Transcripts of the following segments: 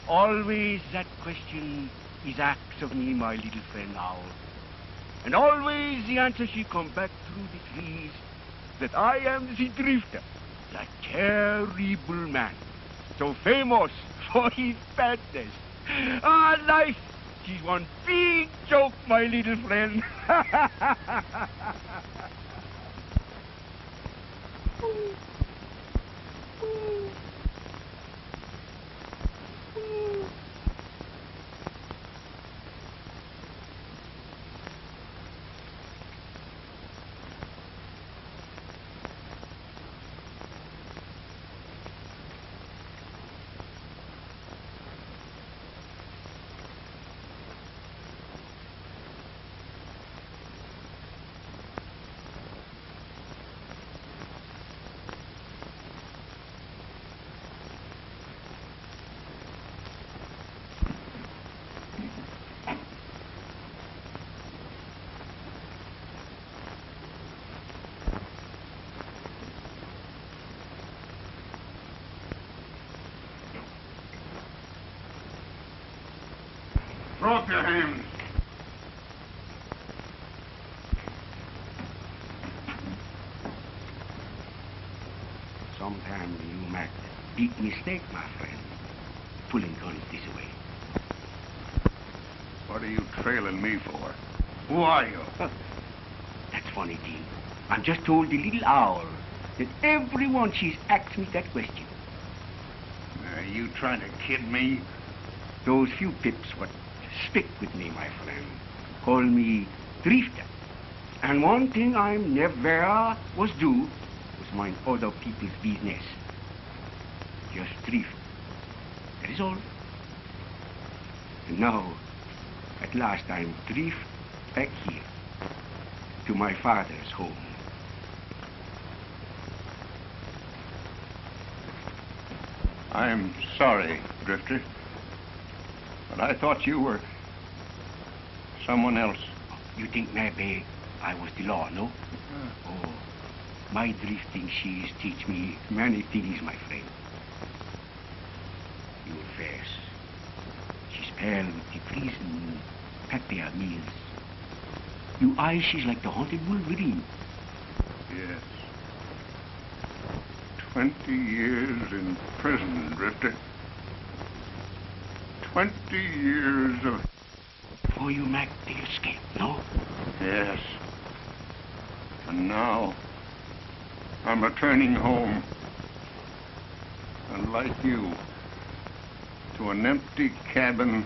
Always that question is asked of me, my little friend Owl. And always the answer she come back through the trees, that I am the drifter, the terrible man, so famous for his badness. Life, she's one big joke, my little friend. Throw up your hands. Sometimes you make big mistake, my friend, pulling guns this way. What are you trailing me for? Who are you? That's funny, Dean. I'm just told the little owl that everyone she's asked me that question. Are you trying to kid me? Those few pips what stick with me, my friend, call me drifter. And one thing I never was do was mind other people's business. Just drift. That is all. And now, at last, I'm drift back here to my father's home. I'm sorry, Drifter. But I thought you were someone else. You think maybe I was the law, no? Oh, my drifting she's teach me many things, my friend. Your face, she's pale with the freezing pepper meals. Your eyes, she's like the haunted Wolverine. Yes. 20 years in prison, Drifter. 20 years of... Before you make the escape, no? Yes. And now, I'm returning home. And like you, to an empty cabin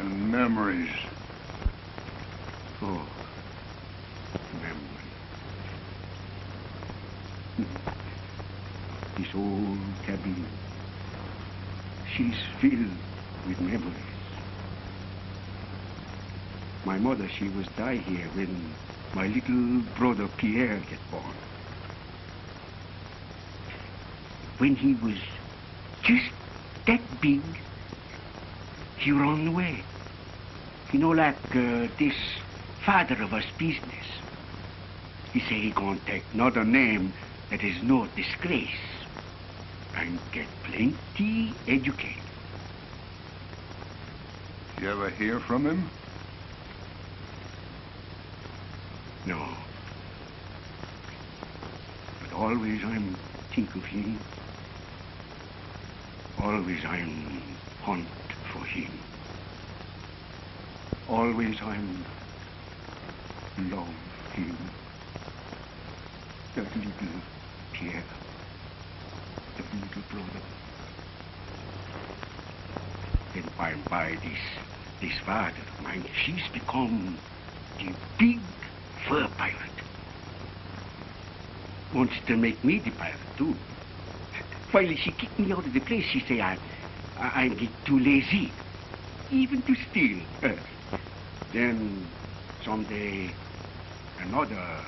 and memories. Oh, memory. This old cabin, she's filled with memories. My mother, she was die here when my little brother Pierre get born. When he was just that big, he run away. You know, like this father of us business. He say he gonna take another name that is no disgrace and get plenty educated. You ever hear from him? No. But always I'm think of him. Always I'm hunt for him. Always I'm love him. That little Pierre. That little brother. Then by and by this father of mine, she's become the big fur pirate. Wants to make me the pirate too. Finally, she kicked me out of the place. She say I'm get too lazy, even to steal. Then someday another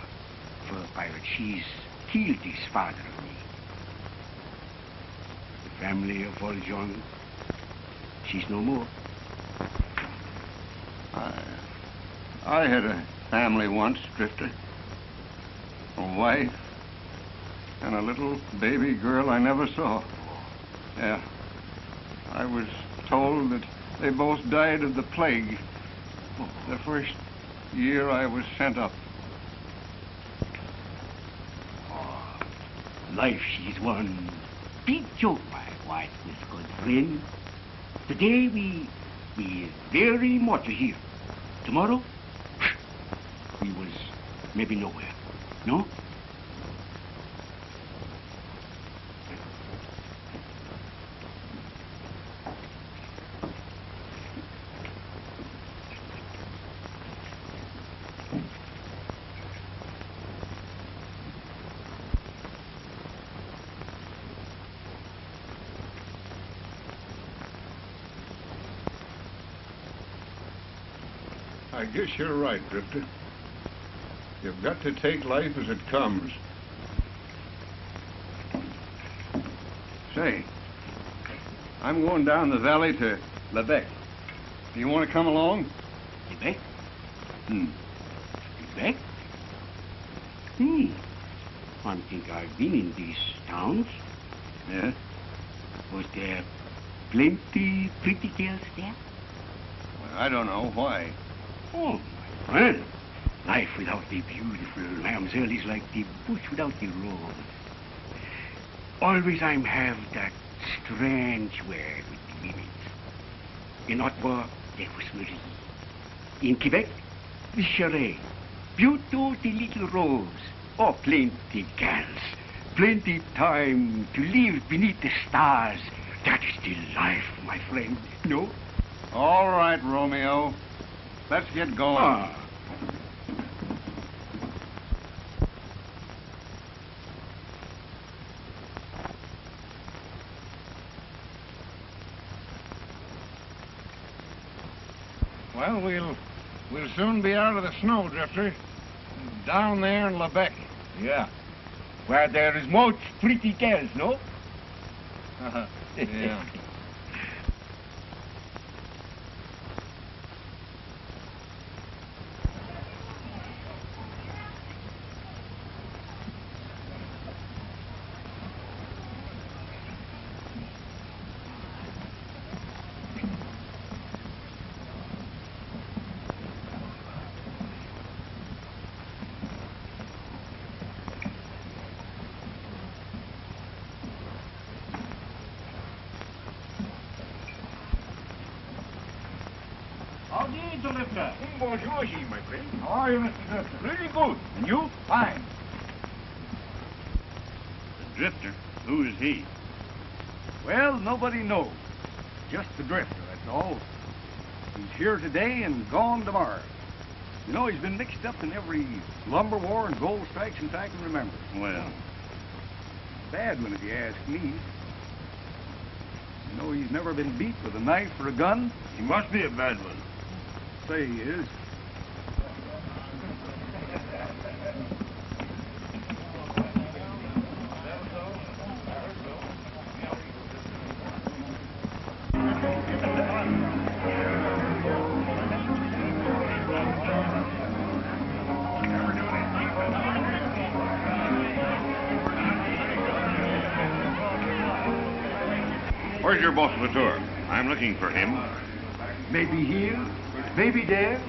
fur pirate, she's killed this father of me. The family of Voljon, she's no more. I had a family once, Drifter. A wife, and a little baby girl I never saw. Yeah. I was told that they both died of the plague the first year I was sent up. Oh, life, she's one big joke, my wife, with good friend. Today we very much here. Tomorrow, we was maybe nowhere. No? I guess you're right, Drifter. You've got to take life as it comes. Say, I'm going down the valley to Lebec. Do you want to come along? Quebec? Hmm. Quebec? I think I've been in these towns. Yeah? Was there plenty pretty girls there? Well, I don't know. Why? Oh, my friend. Life without the beautiful mamselle is like the bush without the rose. Always I'm have that strange word with the women. In Ottawa, there was Marie. In Quebec, the Charette. Beautiful the little rose. Oh, plenty girls. Plenty time to live beneath the stars. That is the life, my friend. No? All right, Romeo. Let's get going. Ah. Well, we'll soon be out of the snow, Drifter. Down there in Lebec. Yeah. Where there is much pretty girls, no? Yeah. Howdy, Drifter. Bonjour, my friend. How are you, Mr. Drifter? Pretty good. And you? Fine. The Drifter? Who is he? Well, nobody knows. Just the Drifter, that's all. He's here today and gone tomorrow. You know, he's been mixed up in every lumber war and gold strikes since I can remember. Well, Bad one, if you ask me. You know, he's never been beat with a knife or a gun. he must be a bad one. Say he is. Where's your boss of the tour? I'm looking for him. Maybe here, maybe there,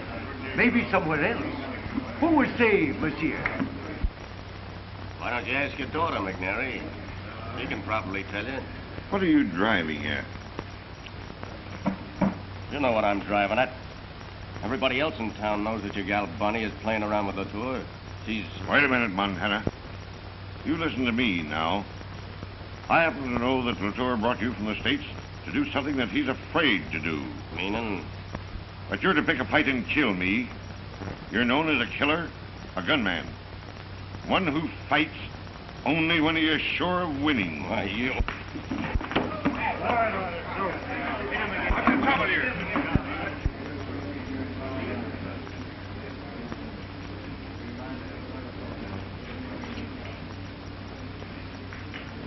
maybe somewhere else. Who will say, monsieur? Why don't you ask your daughter, McNary? She can probably tell you. What are you driving at? You know what I'm driving at. Everybody else in town knows that your gal Bunny is playing around with the tour. She's... Wait a minute, Montana. You listen to me now. I happen to know that Latour brought you from the States to do something that he's afraid to do. meaning... But you're to pick a fight and kill me. You're known as a killer, a gunman. One who fights only when he is sure of winning. Why, you...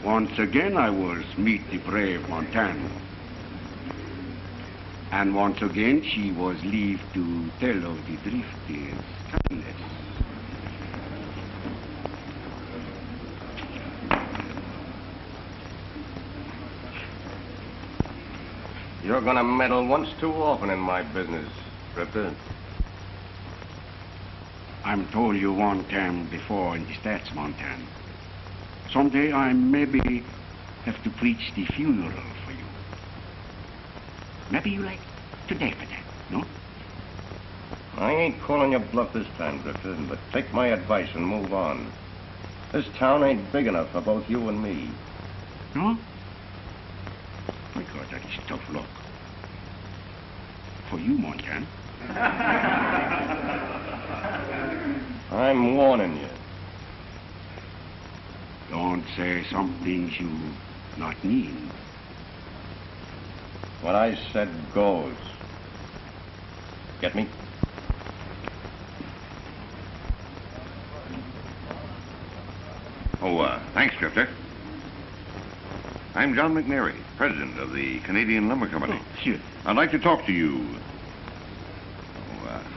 Once again I was meet the brave Montana. And once again she was leave to tell of the Drifter's kindness. You're gonna meddle once too often in my business, Drifter. I'm told you one time before in the States, Montana. Someday I maybe have to preach the funeral for you. Maybe you like today for that, no? I ain't calling you bluff this time, Drifter, but take my advice and move on. This town ain't big enough for both you and me. No? My God, that is tough luck. For you, Montana. I'm warning you. Don't say some things you not mean. What I said goes. Get me? Oh, thanks, Drifter. I'm John McNary, president of the Canadian Lumber Company. Oh, sure. I'd like to talk to you.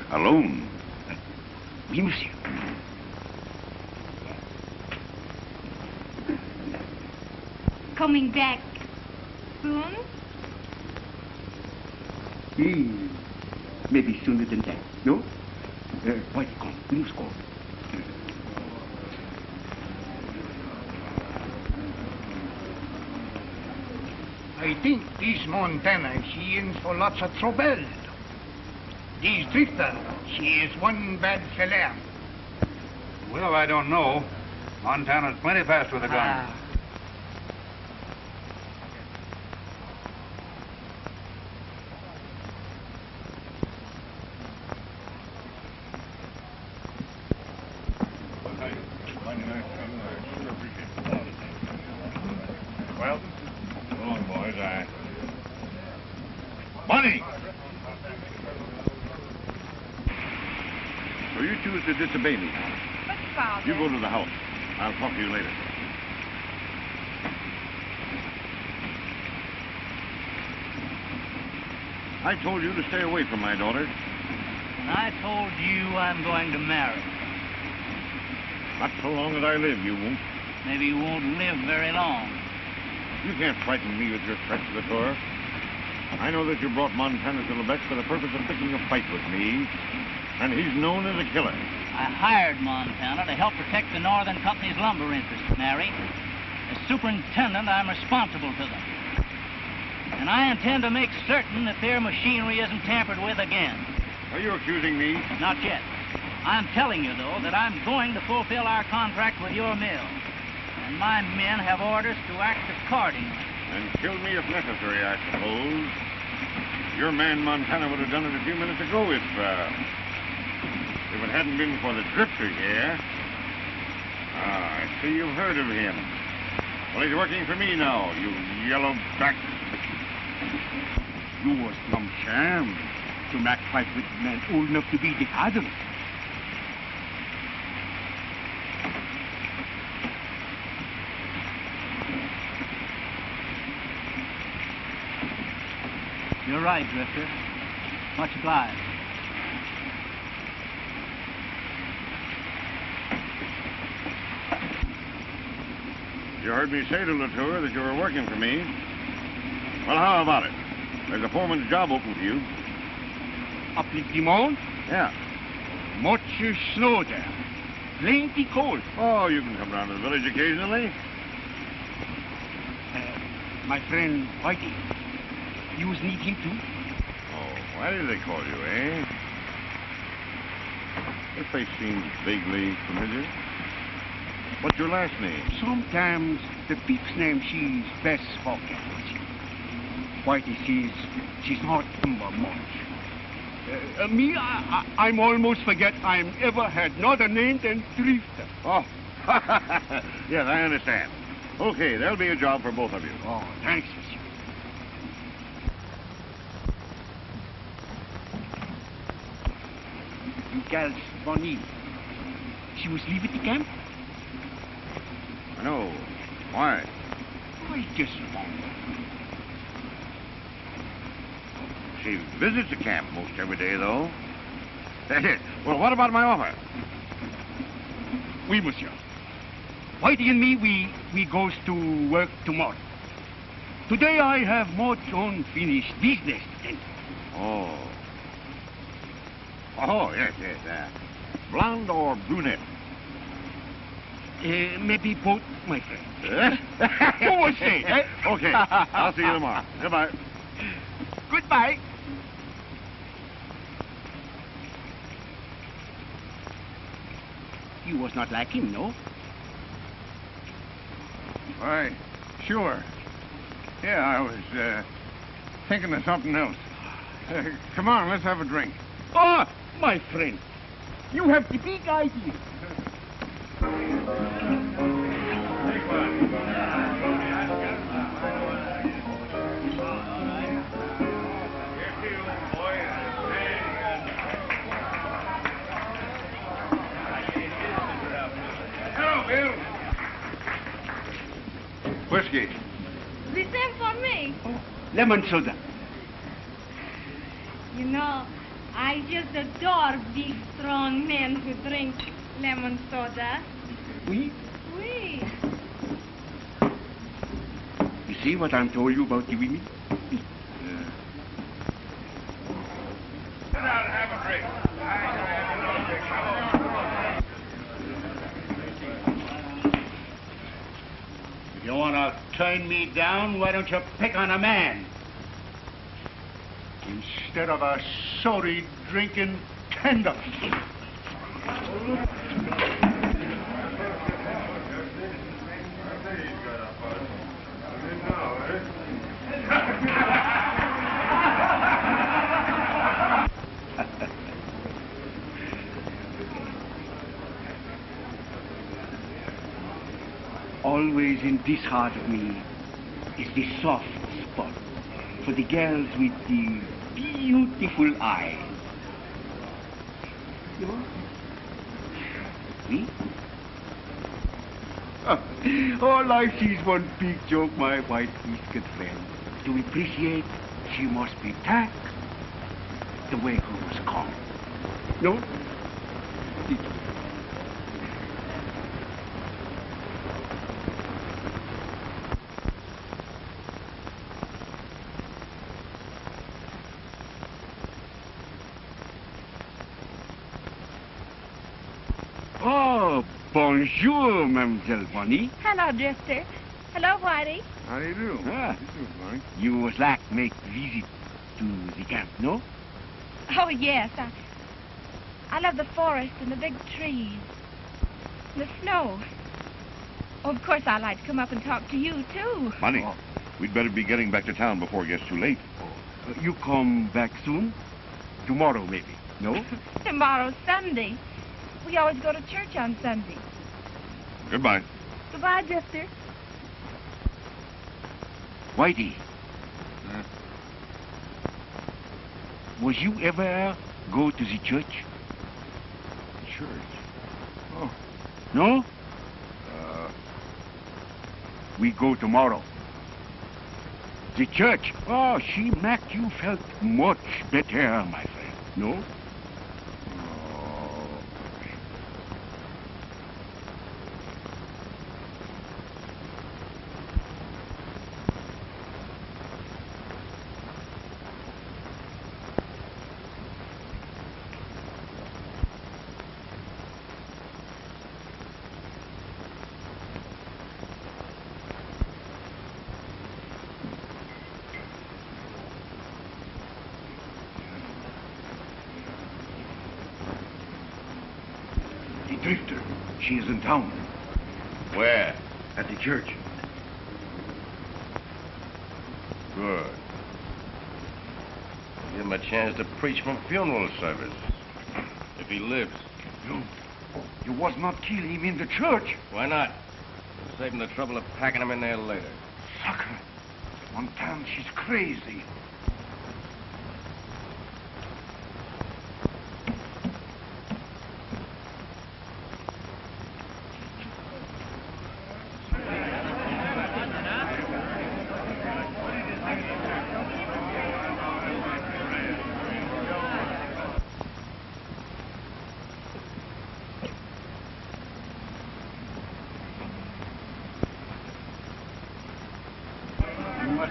Alone. Oui, monsieur. Coming back soon? Maybe sooner than that, no? Why come? We must go. I think this Montana, she in for lots of trouble. This Drifter, she is one bad fella. Well, I don't know. Montana's plenty fast with a gun. Well, go on, boys. Bunny! So you choose to disobey me. But, Father... You go to the house. I'll talk to you later. I told you to stay away from my daughter. And I told you I'm going to marry. Not so long as I live, you won't. Maybe you won't live very long. You can't frighten me with your threats, Latour. I know that you brought Montana to Lubec for the purpose of picking a fight with me, and he's known as a killer. I hired Montana to help protect the Northern Company's lumber interests, Mary. As superintendent, I'm responsible to them. And I intend to make certain that their machinery isn't tampered with again. Are you accusing me? Not yet. I'm telling you, though, that I'm going to fulfill our contract with your mill. And my men have orders to act accordingly. And kill me if necessary, I suppose. Your man Montana would have done it a few minutes ago if it hadn't been for the Drifter here. I see you've heard of him. Well, he's working for me now, you yellow back. You was some sham to make fight with men old enough to be the Adams. You're right, Drifter. Much obliged. You heard me say to Latour that you were working for me. Well, how about it? There's a foreman's job open for you. Up in the mount? Yeah. Much snow there. Plenty cold. Oh, you can come down to the village occasionally. My friend Whitey. You need him too? Oh, why do they call you, eh? Your face seems vaguely familiar. What's your last name? Sometimes the people's name she's best spoken. Whitey she's not remember much. Me, I'm almost forget I'm ever had another name than Drifter. Oh, yes, I understand. Okay, there'll be a job for both of you. Oh, thanks, monsieur. You girls, Bonnie, she was leaving the camp? I know. Why? I just wonder. She visits the camp most every day, though. Well, what about my offer? Oui, monsieur. Whitey and me, we goes to work tomorrow. Today I have much unfinished business. Oh. Oh, yes. Blonde or brunette? Maybe both, my friend. Who was say? Okay. I'll see you tomorrow. Goodbye. Goodbye. You was not like him, no? Why, sure. Yeah, I was thinking of something else. Come on, let's have a drink. Oh, my friend. You have the big idea. Whiskey. The same for me. Lemon soda. You know, I just adore big, strong men who drink lemon soda. Oui? Oui. You see what I'm told you about the women? Sit down and have a drink. If you want to turn me down, why don't you pick on a man? Instead of a sorry drinking tender. Always in this heart of me is the soft spot for the girls with the beautiful eyes. You know? Me? All life is one big joke, my white whiskered friend. To appreciate, she must be tact the way who was come. No? Oh, bonjour, Mademoiselle Bonnie. Hello, Drifter. Hello, Whitey. How do you do? Ah. You do, Bonnie. You was like make visit to the camp, no? Oh, yes. I love the forest and the big trees. And the snow. Oh, of course, I'd like to come up and talk to you, too. Bonnie, we'd better be getting back to town before it gets too late. You come back soon? Tomorrow, maybe, no? Tomorrow's Sunday. We always go to church on Sunday. Goodbye. Goodbye, Drifter. Whitey. Was you ever go to the church? Church. Oh. No? We go tomorrow. The church. Oh, she make you felt much better, my friend. No? Drifter. She is in town. Where? At the church. Good. Give him a chance to preach from funeral service. If he lives. You was not kill him in the church. Why not? Save him the trouble of packing him in there later. Sucker. Montana, she's crazy.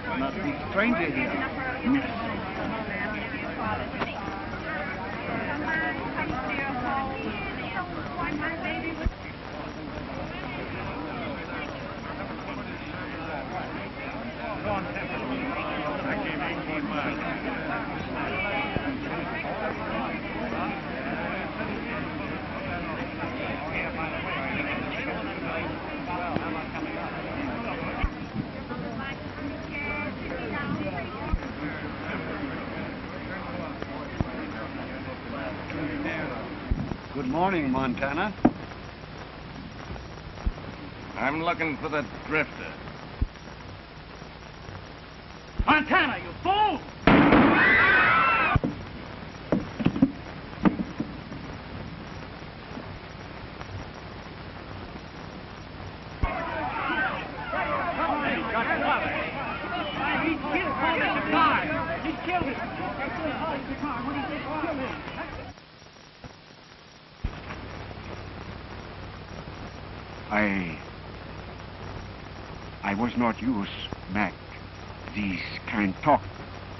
Not a big stranger here. Good morning, Montana. I'm looking for the drifter. Montana, you fool! I was not used, Mac, this kind talk,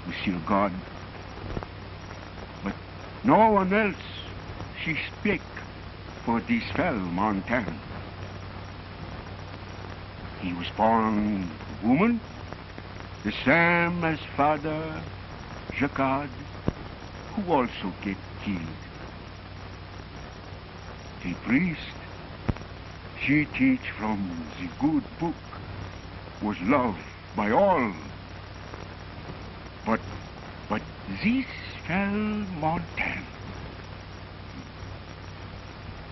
Monsieur God. But no one else she speak for this fellow Montana. He was born woman, the same as Father Jacquard, who also get killed. The priest, she teach from the good book, was loved by all. But this fell Montana,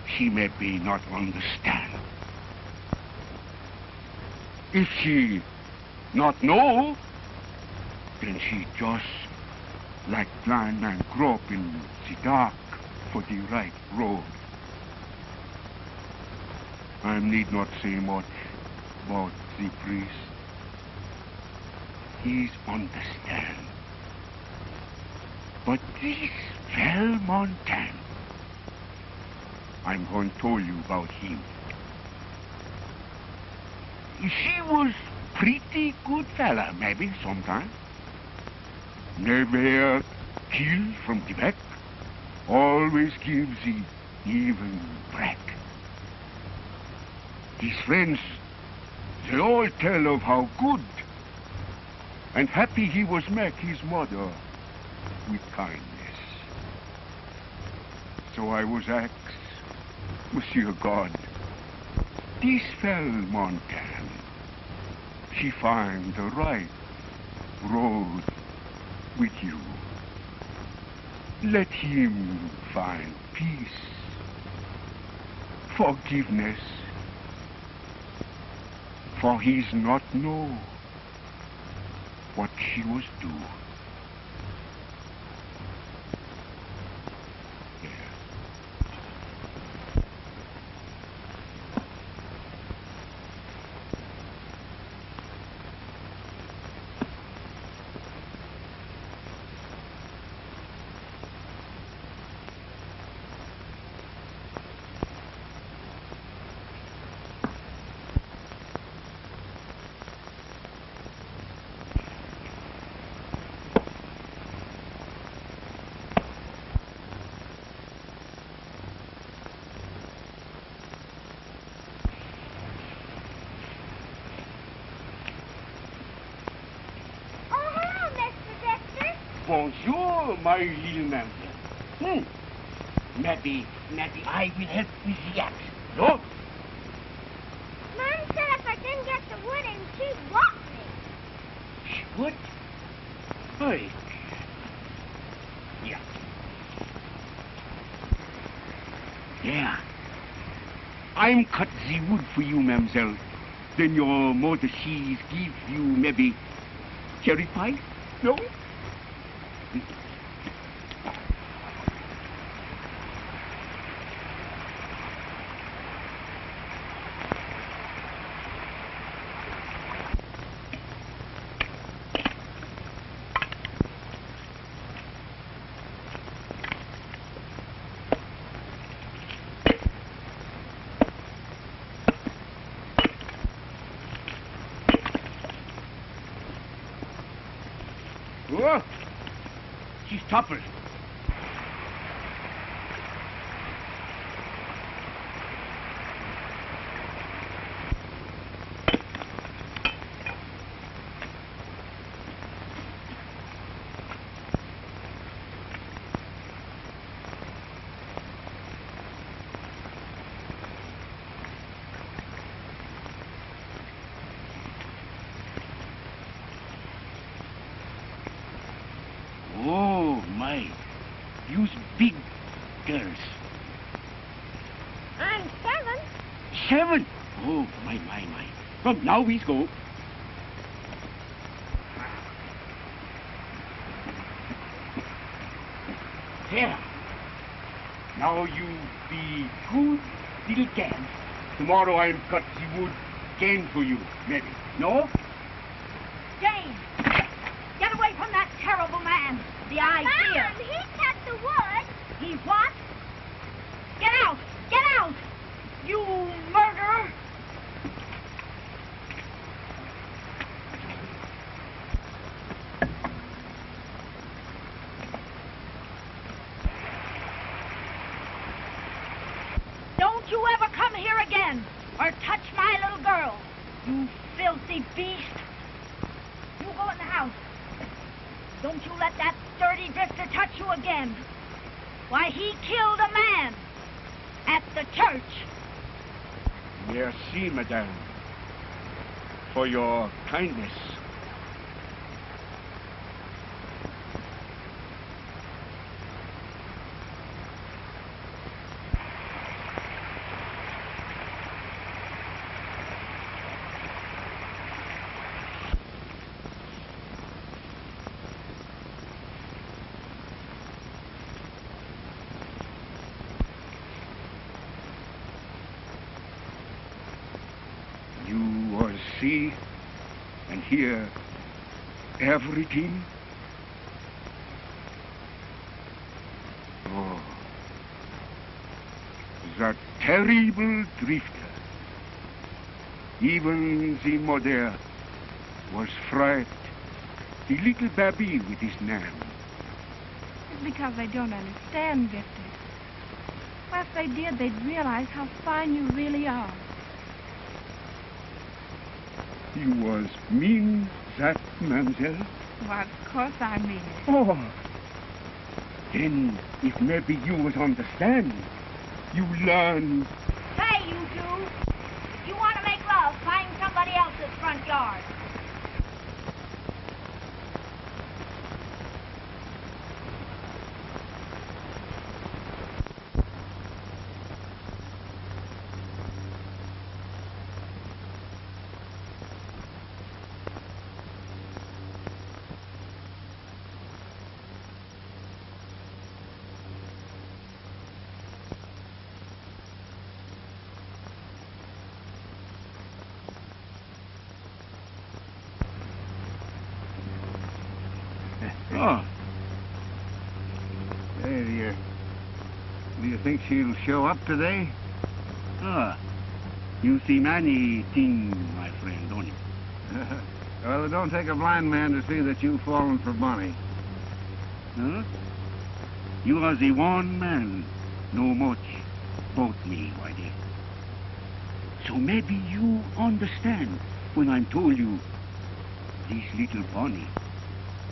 she maybe not understand. If she not know, then she just like blind man grope in the dark for the right road. I need not say much about the priest. He's understand. But this fell Montana, I'm going to tell you about him. She was pretty good fella, maybe, sometime. Never kill from the back. Always gives the even break. His friends, they all tell of how good and happy he was make his mother with kindness. So I was asked, Monsieur God, this fell Montana, she find the right road with you. Let him find peace, forgiveness, for he's not know what she was do. Bonjour, my little man. Maybe I will help with the axe. No? Mom said if I didn't get the wood in, she'd walk me. She would? Hey. Yeah. Yeah. I'm cut the wood for you, mademoiselle. Then your mother, she's give you maybe cherry pie? No? Oh, she's toppled. Oh, my. Use big girls. I'm 7. 7? Oh, my. Come, now we go. There. Now you be good little can. Tomorrow I'll cut the wood again for you, maybe. No? James, get away from that terrible man. The idea. Mom, he cut the wood. He what? Get out! Get out! You murderer! Don't you ever come here again or touch my little girl, you filthy beast. You go in the house. Don't you let that dirty drifter touch you again. Why, he killed a man at the church. Merci, madame, for your kindness. You will see and hear everything. Oh, that terrible drifter. Even the mother was frightened. The little baby with his name. It's because they don't understand, Victor. Well, if they did, they'd realize how fine you really are. You was mean that, mademoiselle? Well, of course I mean it. Oh, then if maybe you was understand, you learn. Hey, you two. If you want to make love, find somebody else's front yard. Oh, Hey, do you think she'll show up today? you see many things, my friend, don't you? Well, it don't take a blind man to see that you've fallen for Bonnie. Huh? You are the one man know much about me, my dear. So maybe you understand when I'm told you this little Bonnie,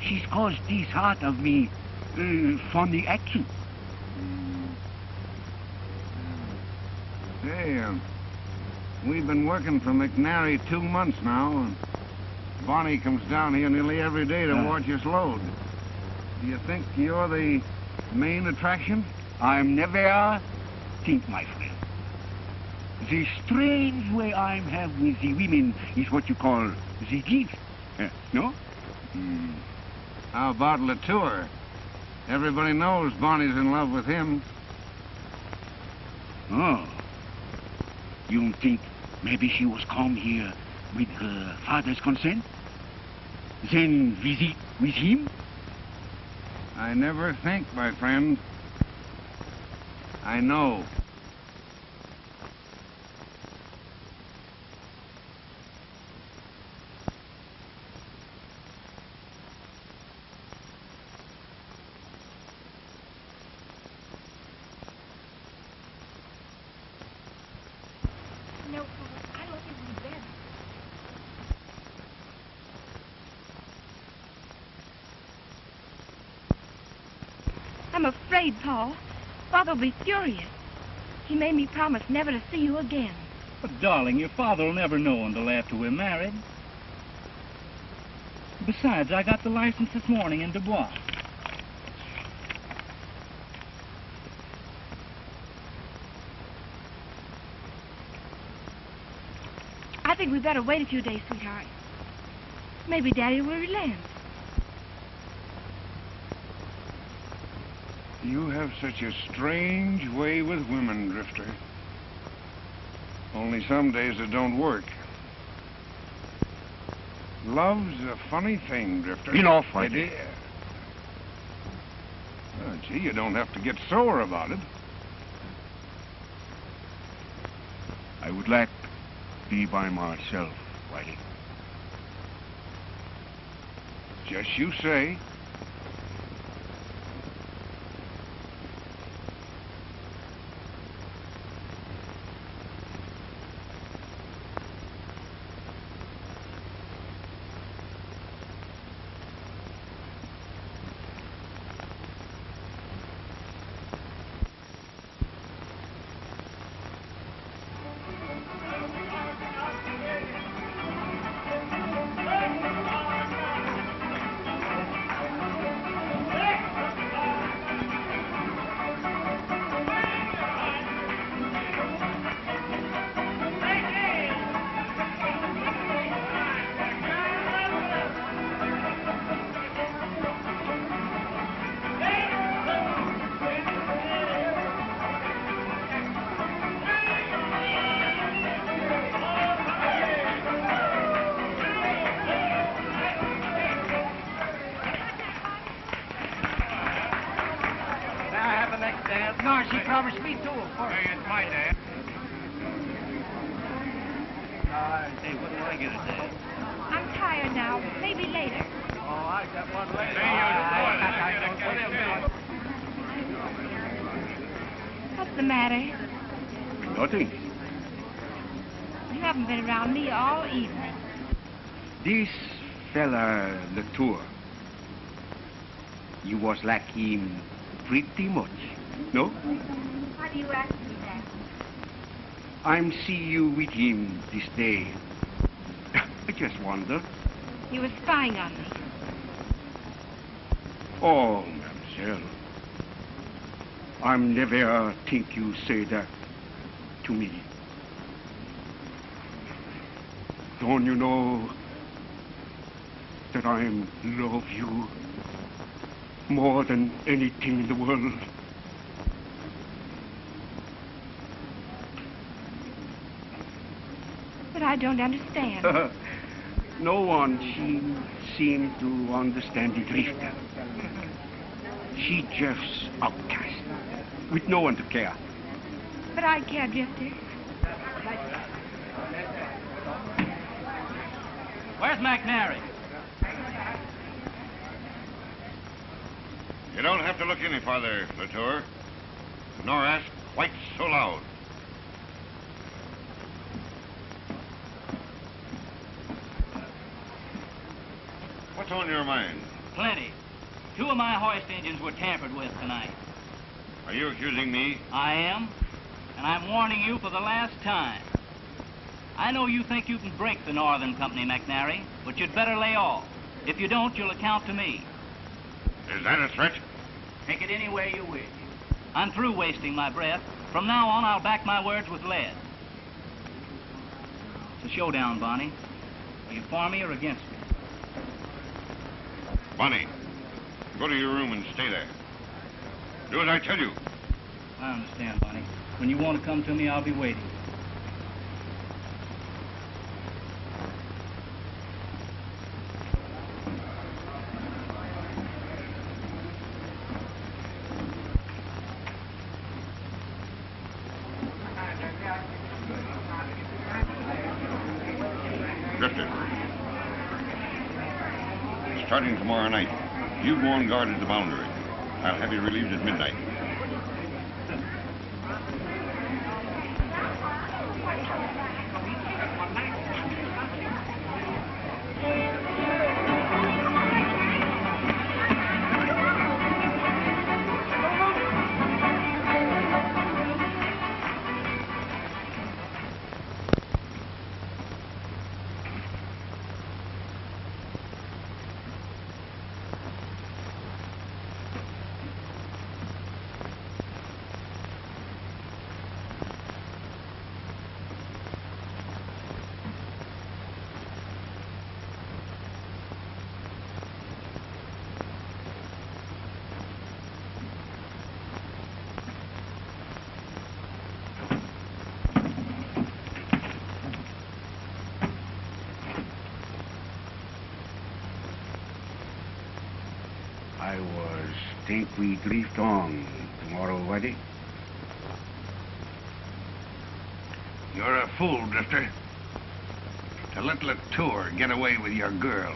she's caused this heart of me funny action. Hey, we've been working for McNary 2 months now, and Bonnie comes down here nearly every day to watch us load. Do you think you're the main attraction? I'm never think, my friend. The strange way I have with the women is what you call the gift. No? How about Latour? Everybody knows Bonnie's in love with him. Oh. You think maybe she was come here with her father's consent? Then visit with him? I never think, my friend. I know. I'm afraid, Paul. Father will be furious. He made me promise never to see you again. But, darling, your father will never know until after we're married. Besides, I got the license this morning in Dubois. I think we'd better wait a few days, sweetheart. Maybe Daddy will relent. You have such a strange way with women, Drifter. Only some days it don't work. Love's a funny thing, Drifter. Enough, My Whitey. dear. Oh, gee, you don't have to get sore about it. I would like to be by myself, Whitey. Just you say. No, she promised me too, of course. Hey, it's my dad. Hey, what do I get at that? I'm tired now. Maybe later. Oh, I got one later. What's the matter? Nothing. You haven't been around me all evening. This fella, Latour, you was like him pretty much, no? Why do you ask me that? I'm see you with him this day. I just wonder. He was spying on me. Oh, mademoiselle. I'm never think you say that to me. Don't you know that I love you more than anything in the world? But I don't understand. No one seems to understand the drifter. She just outcast, with no one to care. But I care, Drifter. Where's McNary? You don't have to look any farther, Latour, nor ask quite so loud. What's on your mind? Plenty. 2 of my hoist engines were tampered with tonight. Are you accusing me? I am, and I'm warning you for the last time. I know you think you can break the Northern Company, McNary, but you'd better lay off. If you don't, you'll account to me. Is that a threat? Take it any way you wish. I'm through wasting my breath. From now on, I'll back my words with lead. It's a showdown, Bonnie. Are you for me or against me? Bonnie, go to your room and stay there. Do as I tell you. I understand, Bonnie. When you want to come to me, I'll be waiting. Drifter. Starting tomorrow night, you go on guard at the boundary. I'll have you relieved at midnight. I was think we drift on tomorrow, Waddy. You're a fool, Drifter. To let Latour get away with your girl.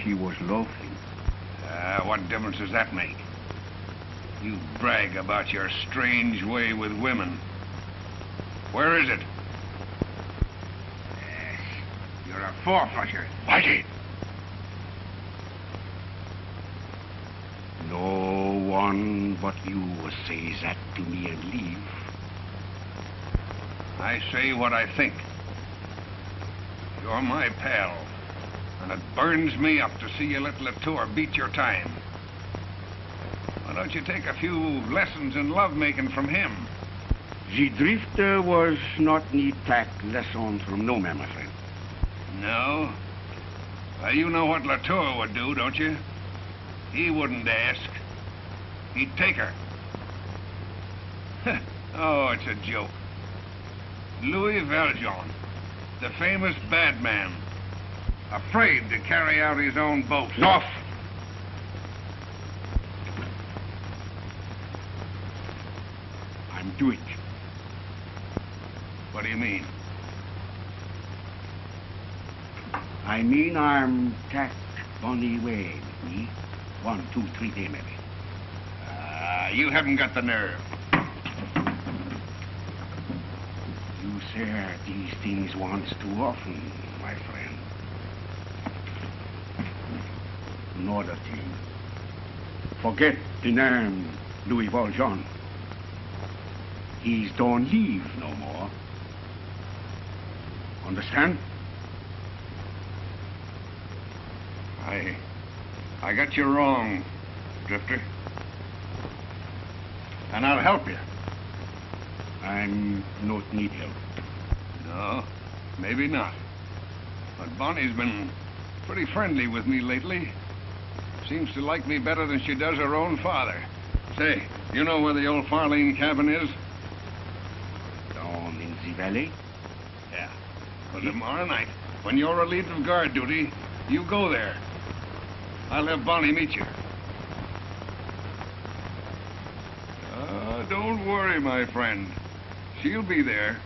She was lovely. What difference does that make? You brag about your strange way with women. Where is it? Yes, you're a four-flusher. Whitey! No one but you says that to me and leave. I say what I think. You're my pal, and it burns me up to see you let Latour beat your time. Why don't you take a few lessons in lovemaking from him? The drifter was not need tack lesson from no man, my friend. No? Well, you know what Latour would do, don't you? He wouldn't ask. He'd take her. Oh, it's a joke. Louis Valjean, the famous bad man, afraid to carry out his own boast. Enough! I'm doing it. What do you mean? I mean I'm tack Bonnie way with me. 1, 2, 3 day maybe. You haven't got the nerve. You say these things once too often, my friend. Another thing. Forget the name Louis Valjean. He's don't leave no more. Understand? I got you wrong, Drifter. And I'll help you. I'm not need help. No, maybe not. But Bonnie's been pretty friendly with me lately. Seems to like me better than she does her own father. Say, you know where the old Farlene cabin is? Down in the valley? Yeah. Well, tomorrow night, when you're relieved of guard duty, you go there. I'll have Bonnie meet you. Don't worry, my friend. She'll be there.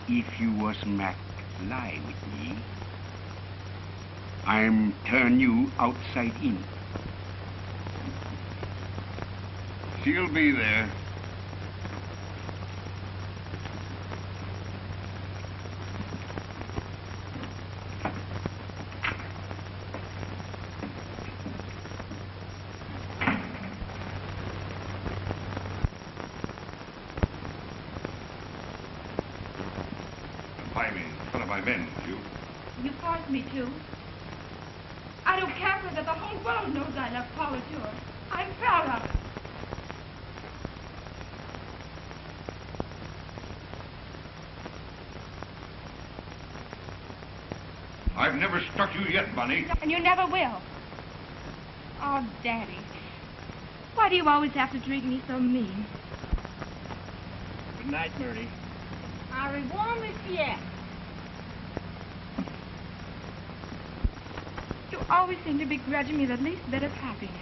If you was Mac lie with me, I'm turn you outside in. She'll be there. What have I been, you? You forced me to. I don't care for that the whole world knows I love Paul Latour. I'm proud of it. I've never struck you yet, Bunny. And you never will. Oh, Daddy. Why do you always have to treat me so mean? Good night, Murray. Au revoir, monsieur. You always seem to be grudging me the least bit of happiness.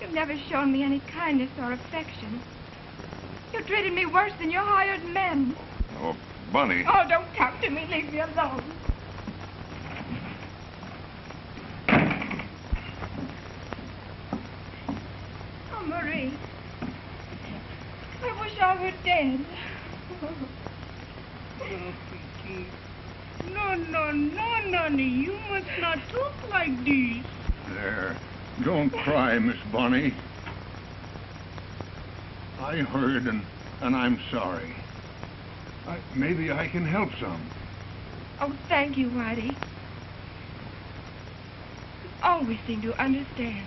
You've never shown me any kindness or affection. You treated me worse than your hired men. Oh, Bunny. Oh, don't talk to me. Leave me alone. Oh, Marie. I wish I were dead. No, Nanny. You must not talk like this. There. Don't cry, Miss Bonnie. I heard, and I'm sorry. Maybe I can help some. Oh, thank you, Whitey. You always seem to understand.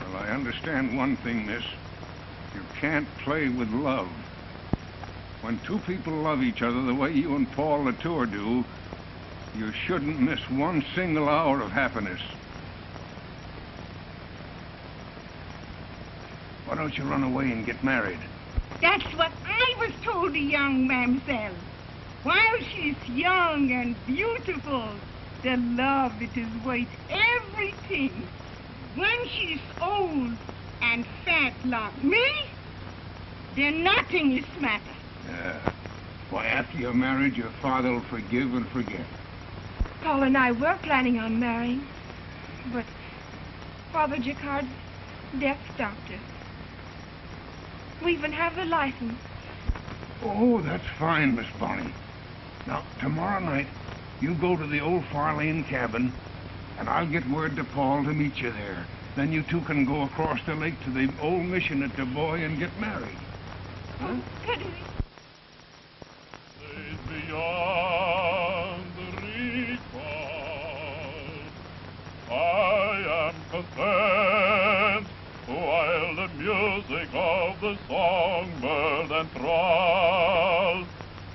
Well, I understand one thing, miss. You can't play with love. When two people love each other the way you and Paul Latour do, you shouldn't miss one single hour of happiness. Why don't you run away and get married? That's what I was told the young mamselle. While she's young and beautiful, the love it is worth everything. When she's old and fat like me, then nothing is matter. Why, after you're married, your father will forgive and forget. Paul and I were planning on marrying, but Father Jacquard's deaf doctor. We even have the license. Oh, that's fine, Miss Bonnie. Now, tomorrow night, you go to the old Farlane cabin, and I'll get word to Paul to meet you there. Then you two can go across the lake to the old mission at Du Bois and get married. Huh? Goody. Beyond the recall, I am content while the music of the songbird enthralls,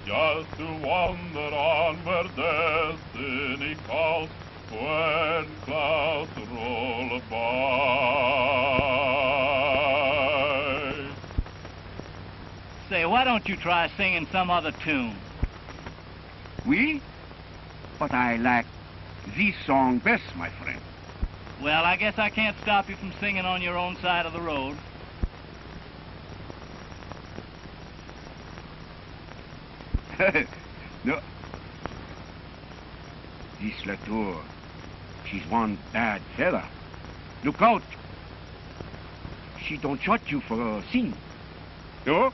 just to wander on where destiny calls, when clouds roll by. Say, why don't you try singing some other tune? Oui? But I like this song best, my friend. Well, I guess I can't stop you from singing on your own side of the road. No. This Latour, she's one bad fella. Look out. She don't shot you for sin. No?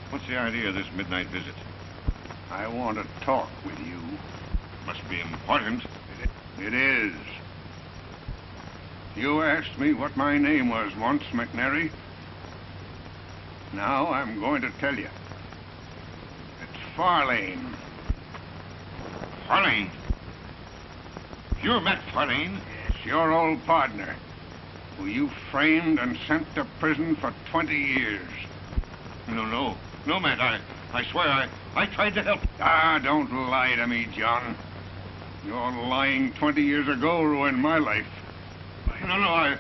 What's the idea of this midnight visit? I want to talk with you. Must be important. It is. You asked me what my name was once, McNary. Now I'm going to tell you. It's Farlane. Farlane? You're Matt Farlane? Yes, your old partner, who you framed and sent to prison for 20 years. No, Matt, I swear I tried to help. Ah, don't lie to me, John. Your lying 20 years ago ruined my life. No,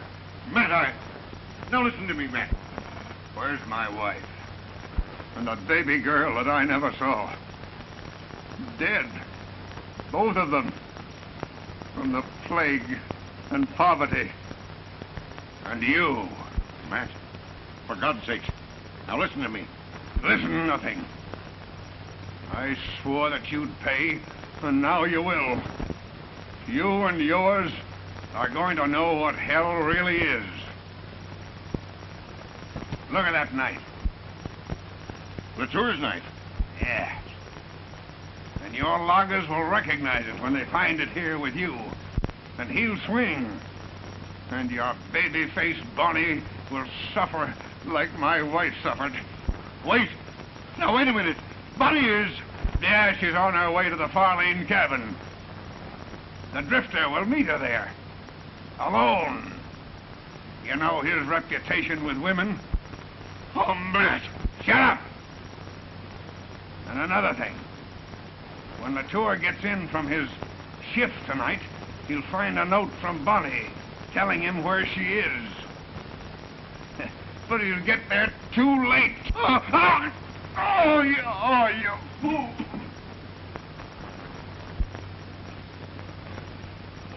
Matt, now listen to me, Matt. Where's my wife? And the baby girl that I never saw? Dead. Both of them. From the plague and poverty. And you. Matt, for God's sake, now listen to me. Listen, nothing. I swore that you'd pay, and now you will. You and yours are going to know what hell really is. Look at that knife. Latour's knife. Yeah. And your loggers will recognize it when they find it here with you. And he'll swing. And your baby-faced Bonnie will suffer like my wife suffered. Wait. Now, wait a minute. Bonnie is... Yeah, she's on her way to the Farlane cabin. The drifter will meet her there. Alone. You know his reputation with women. Hombre, shut up! And another thing. When Latour gets in from his shift tonight, he'll find a note from Bonnie telling him where she is. But he'll get there too late. You fool!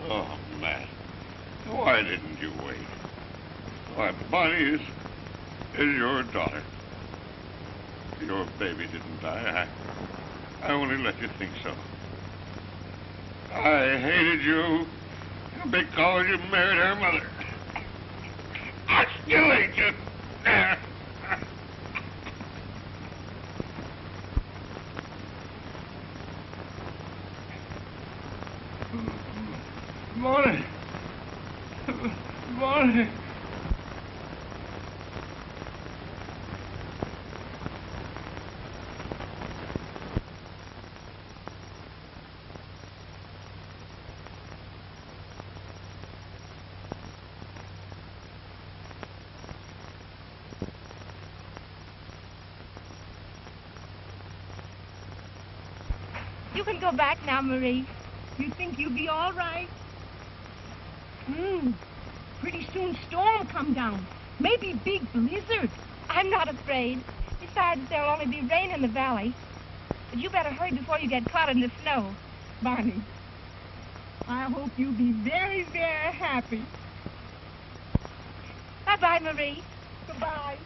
Oh, Matt. Why didn't you wait? Why, Bonnie is your daughter. Your baby didn't die. I only let you think so. I hated you because you married her mother. I still hate you. Bonnie! Bonnie! You can go back now, Marie. You think you'll be all right? Pretty soon storm come down. Maybe big blizzard. I'm not afraid. Besides, there'll only be rain in the valley. But you better hurry before you get caught in the snow. Bonnie, I hope you'll be very, very happy. Bye-bye, Marie. Goodbye.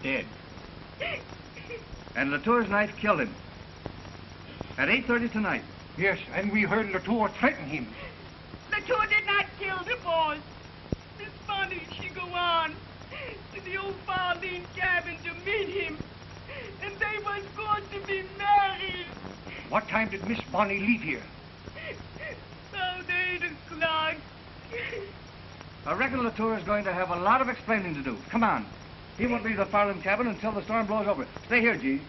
Dead. And Latour's knife killed him. At 8:30 tonight. Yes, and we heard Latour threaten him. Latour did not kill the boss. Miss Bonnie, she go on to the old Farlene cabin to meet him. And they was going to be married. What time did Miss Bonnie leave here? About 8 o'clock. I reckon Latour is going to have a lot of explaining to do. Come on. He won't leave the Farland cabin until the storm blows over. Stay here, Jean.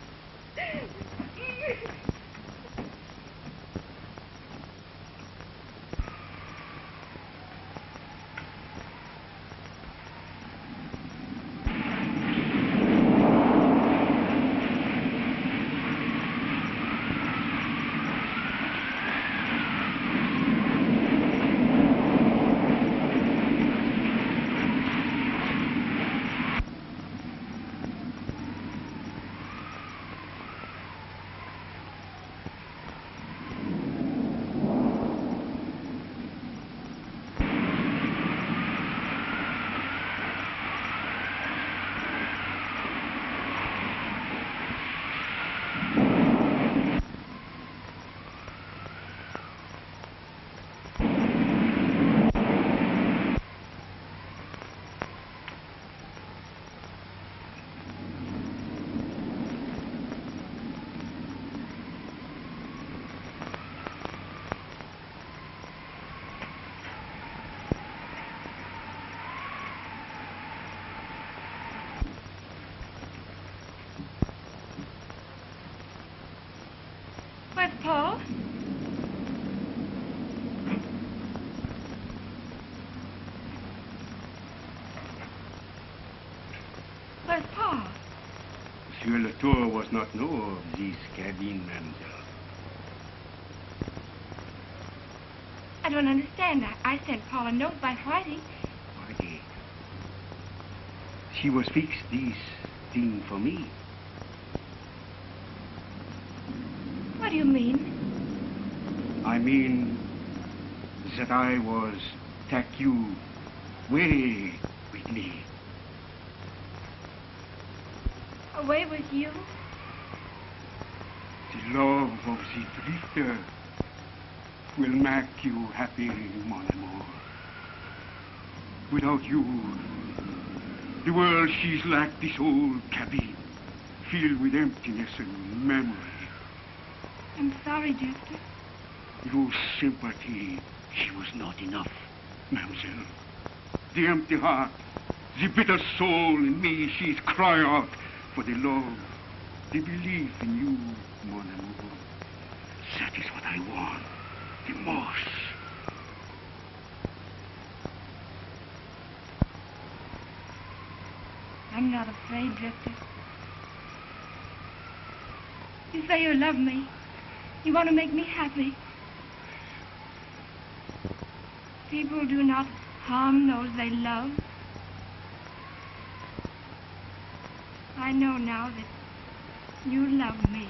Where's Paul? Where's Paul? Monsieur Latour was not know of this cabin, mademoiselle. I don't understand. I sent Paul a note by Whitey. Whitey. She was fixed this thing for me. What do you mean? I mean that I was take you very with me. away with you? The love of the drifter will make you happy, mon amour. Without you, the world she's like this old cabin, filled with emptiness and memory. I'm sorry, Drifter. Your sympathy, she was not enough, mademoiselle. The empty heart, the bitter soul in me, she's cry out for the love, the belief in you, mon amour. That is what I want the most. I'm not afraid, Drifter. You say you love me. You want to make me happy. People do not harm those they love. I know now that you love me.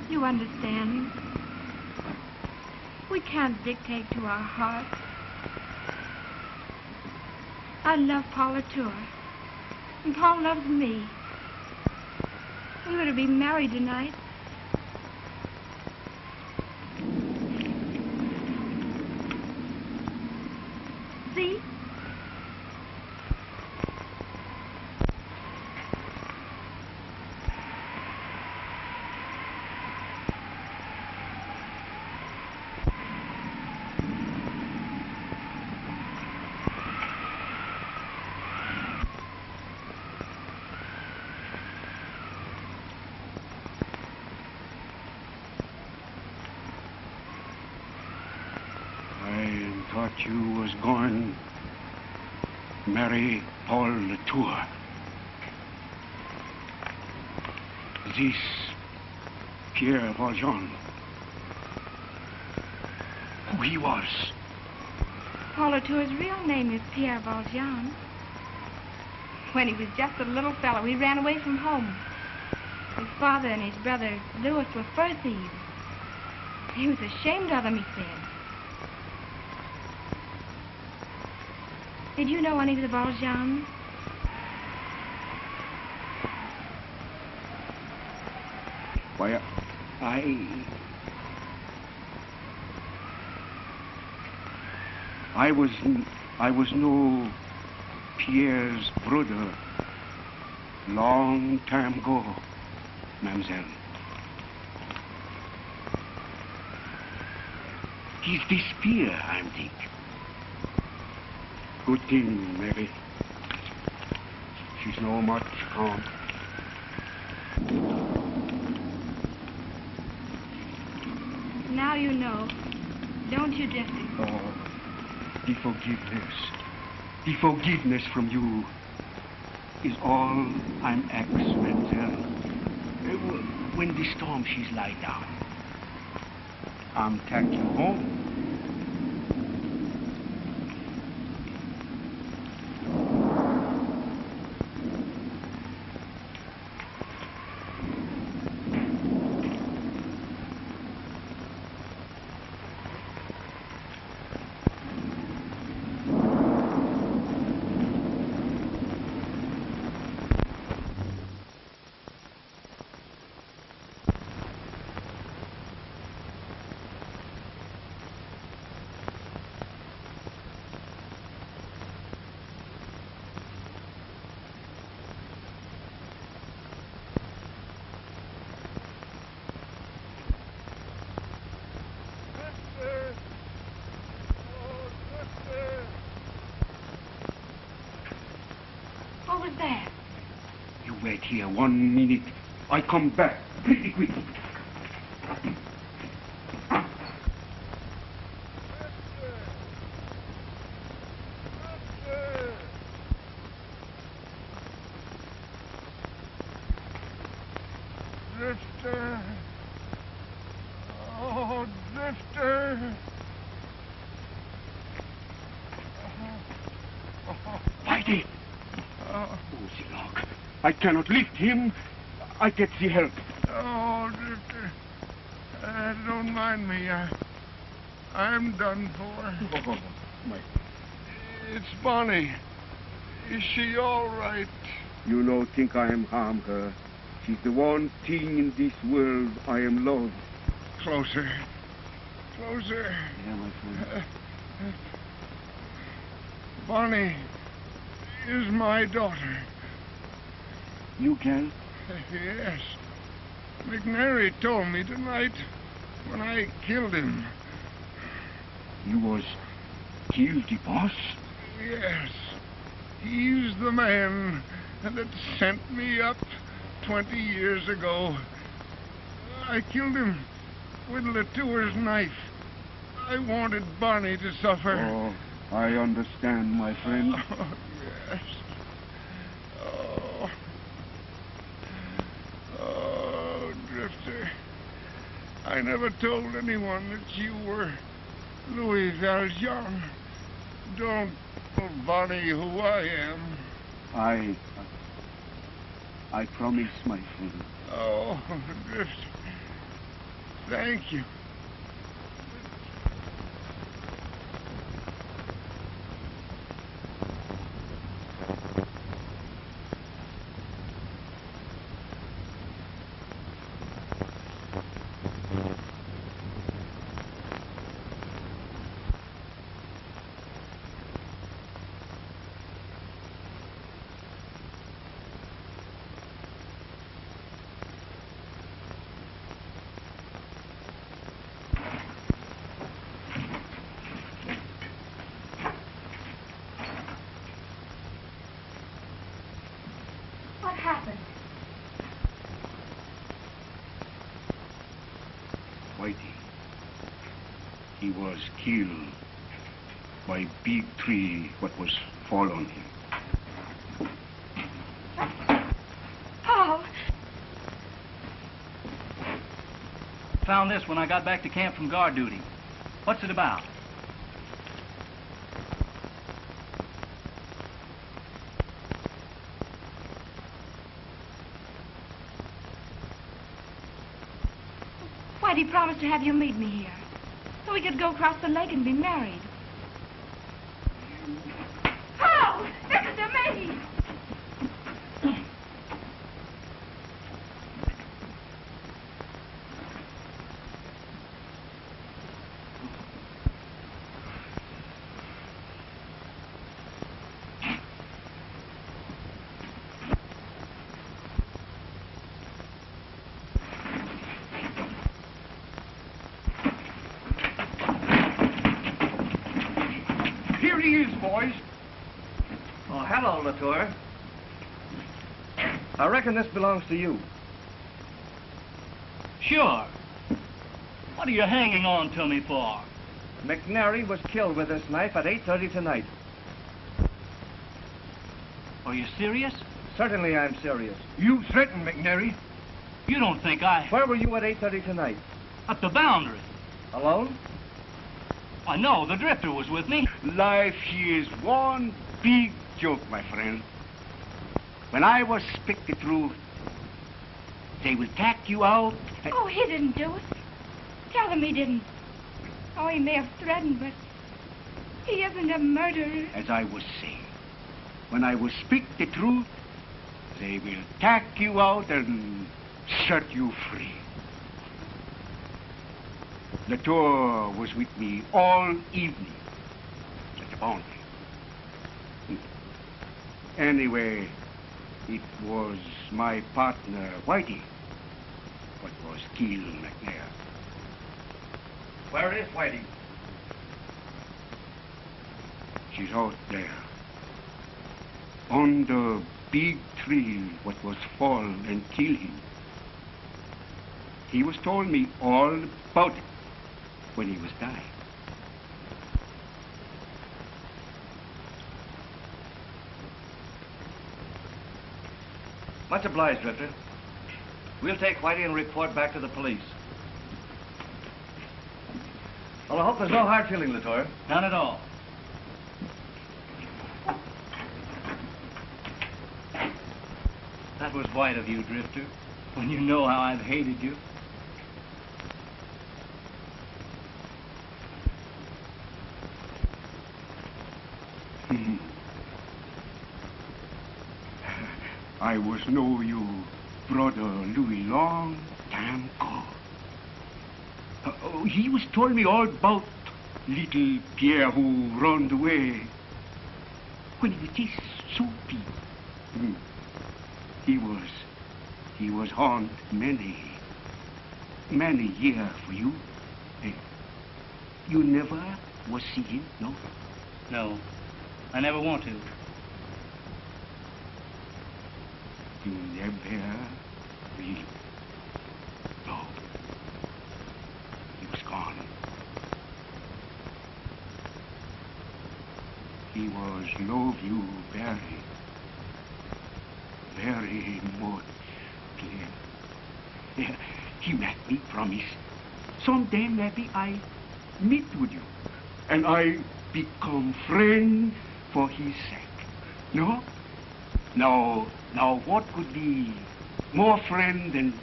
You understand? We can't dictate to our hearts. I love Paul Latour, and Paul loves me. We were to be married tonight. See? I thought you was going marry Paul Latour. This Pierre Valjean, who he was. Paul Latour's real name is Pierre Valjean. When he was just a little fellow, he ran away from home. His father and his brother, Louis, were fur thieves. He was ashamed of them, he said. Did you know any of the Valjeans? Why, I was no Pierre's brother long time ago, mademoiselle. He's this Pierre, I think. Good thing, Mary. She's no much harm. Now you know, don't you, Drifter? Oh, the forgiveness from you is all I'm ax, mademoiselle. When the storm she's lie down, I'm take you home. What was that? You wait here 1 minute. I come back pretty quick. Whitey! Oh, the log. I cannot lift him. I get the help. Oh, Drifter. Don't mind me. I'm done for. Oh, my... It's Bonnie. Is she all right? You no think I am harm her. She's the one thing in this world I am love. Closer. Closer. Yeah, my friend. Bonnie is my daughter. You can? Yes. McNary told me tonight when I killed him. You was killed the boss? Yes. He's the man that sent me up 20 years ago. I killed him with Latour's knife. I wanted Bonnie to suffer. Oh, I understand, my friend. Oh, yes. Oh. Oh, Drifter. I never told anyone that you were Louis Valjean. Don't tell Bonnie who I am. I promise, my friend. Oh, Drifter. Thank you. What happened? Whitey, he was killed by big tree what was fall on him. Paul! Found this when I got back to camp from guard duty. What's it about? Whitey promised to have you meet me here, so we could go across the lake and be married. Paul! Listen to me! Here he is, boys. Oh, hello, Latour. I reckon this belongs to you. Sure. What are you hanging on to me for? McNary was killed with this knife at 8:30 tonight. Are you serious? Certainly I'm serious. You threatened McNary. You don't think I... Where were you at 8:30 tonight? At the boundary. Alone? I know, the drifter was with me. Life, she is one big joke, my friend. When I was speak the truth, they will tack you out. Oh, he didn't do it. Tell him he didn't. Oh, he may have threatened, but he isn't a murderer. As I was saying, when I will speak the truth, they will tack you out and set you free. Latour was with me all evening at the boundary. Anyway, it was my partner, Whitey, what was killed McNair. Where is Whitey? She's out there. On the big tree what was fall and kill him. He was told me all about it when he was dying. Much obliged, Drifter. We'll take Whitey and report back to the police. Well, I hope there's no hard feeling, Latour. None at all. was white of you, Drifter, when you know how I've hated you. I was know you, brother Louis, long time ago. He was told me all about little Pierre who run away when he was just soapy. He was haunt many years for you. You never was see him, no? No, I never want to. You never will. No. He was gone. He was love you very, very much, Pierre. Yeah, he made me promise. Someday maybe I meet with you. And I become friend for his sake. No? Now what could be more friend than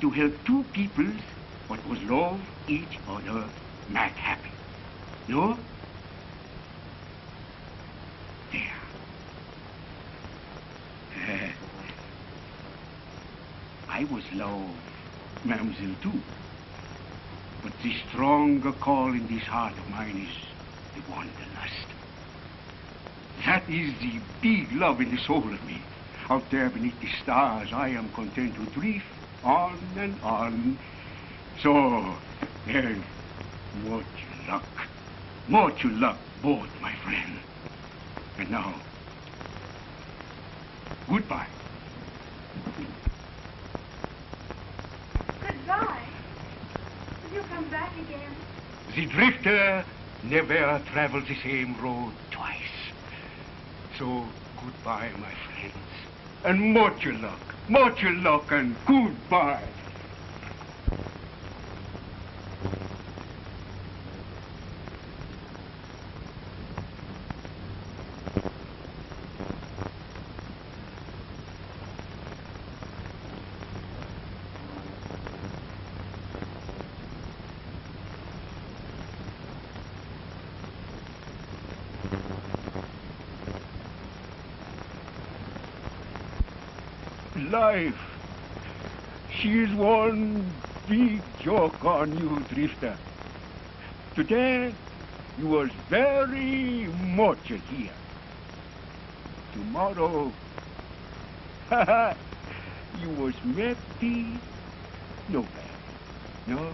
to help two peoples what was love each other make happy? No? There. I was love, Mademoiselle, too. But the stronger call in this heart of mine is the wanderlust. That is the big love in the soul of me. Out there beneath the stars, I am content to drift on and on. So, much luck, both, my friend. And now, goodbye. Goodbye. Will you come back again? The drifter never travels the same road twice. So, goodbye, my friends. And much luck, and goodbye. Life, she is one big joke on you, Drifter. Today, you was very much here. Tomorrow, you was maybe nowhere. No?